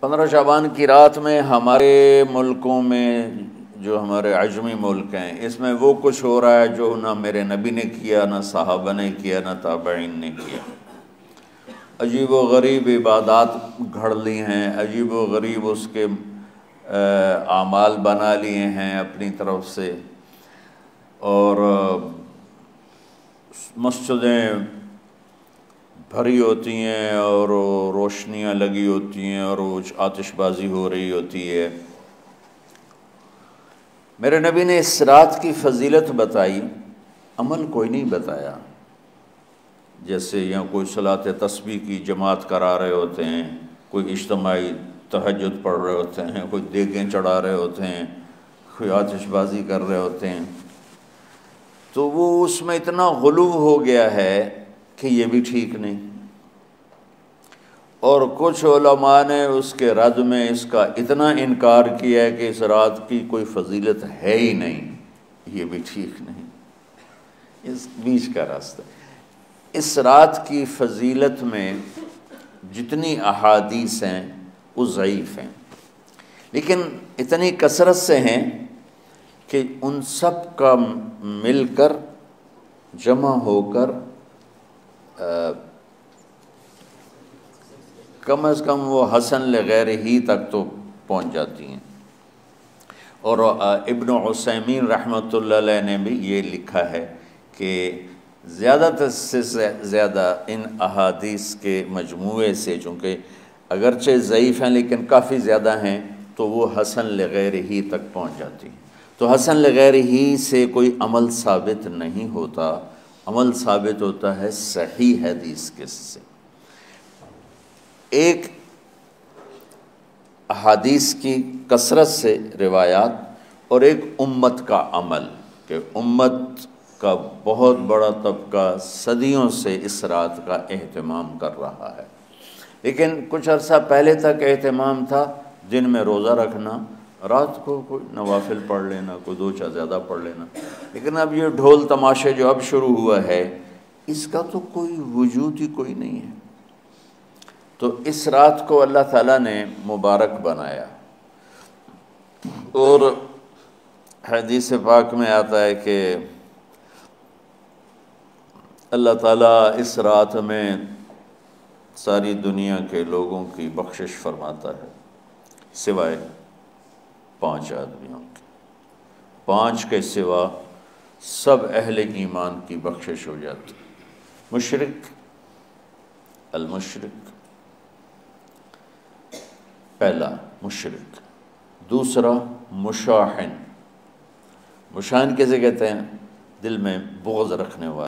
15 شعبان کی رات میں ہمارے ملکوں میں جو ہمارے عجمی ملک ہیں اس میں وہ کچھ ہو رہا ہے جو نہ میرے نبی نے کیا، نہ صحابہ نے کیا، نہ تابعین نے کیا۔ عجیب و غریب عبادات گھڑ لی ہیں، عجیب و غریب اس کے اعمال بنا لیے ہیں اپنی طرف سے، اور مسجدیں بھری ہوتی ہیں اور روشنیاں لگی ہوتی ہیں اور آتش بازی ہو رہی ہوتی ہے۔ میرے نبی نے اس رات کی فضیلت بتائی، عمل کوئی نہیں بتایا۔ جیسے یہاں کوئی صلاۃ تسبیح کی جماعت کرا رہے ہوتے ہیں، کوئی اجتماعی تہجد پڑھ رہے ہوتے ہیں، کوئی دیگیں چڑھا رہے ہوتے ہیں، کوئی آتش بازی کر رہے ہوتے ہیں، تو وہ اس میں اتنا غلو ہو گیا ہے کہ یہ بھی ٹھیک نہیں۔ اور کچھ علماء نے اس کے رد میں اس کا اتنا انکار کیا ہے کہ اس رات کی کوئی فضیلت ہے ہی نہیں، یہ بھی ٹھیک نہیں۔ اس بیچ کا راستہ، اس رات کی فضیلت میں جتنی احادیث ہیں وہ ضعیف ہیں، لیکن اتنی کثرت سے ہیں کہ ان سب کا مل کر جمع ہو کر کم از کم وہ حسن لغیر ہی تک تو پہنچ جاتی ہیں۔ اور ابن عثیمین رحمۃ اللہ علیہ نے بھی یہ لکھا ہے کہ زیادہ سے زیادہ ان احادیث کے مجموعے سے، چونکہ اگرچہ ضعیف ہیں لیکن کافی زیادہ ہیں، تو وہ حسن لغیر ہی تک پہنچ جاتی ہیں۔ تو حسن لغیر ہی سے کوئی عمل ثابت نہیں ہوتا، عمل ثابت ہوتا ہے صحیح حدیث کے سے۔ ایک احادیث کی کثرت سے روایات، اور ایک امت کا عمل، کہ امت کا بہت بڑا طبقہ صدیوں سے اس رات کا اہتمام کر رہا ہے، لیکن کچھ عرصہ پہلے تک اہتمام تھا دن میں روزہ رکھنا، رات کو کوئی نوافل پڑھ لینا، کوئی دو چار زیادہ پڑھ لینا، لیکن اب یہ ڈھول تماشے جو اب شروع ہوا ہے اس کا تو کوئی وجود ہی کوئی نہیں ہے۔ تو اس رات کو اللہ تعالیٰ نے مبارک بنایا، اور حدیث پاک میں آتا ہے کہ اللہ تعالیٰ اس رات میں ساری دنیا کے لوگوں کی بخشش فرماتا ہے سوائے 5 آدمیوں کے، 5 کے سوا سب اہل ایمان کی بخشش ہو جاتی۔ مشرک، المشرک، پہلا مشرک، دوسرا مشاحن، مشاحن کیسے کہتے ہیں؟ دل میں بغض رکھنے والا۔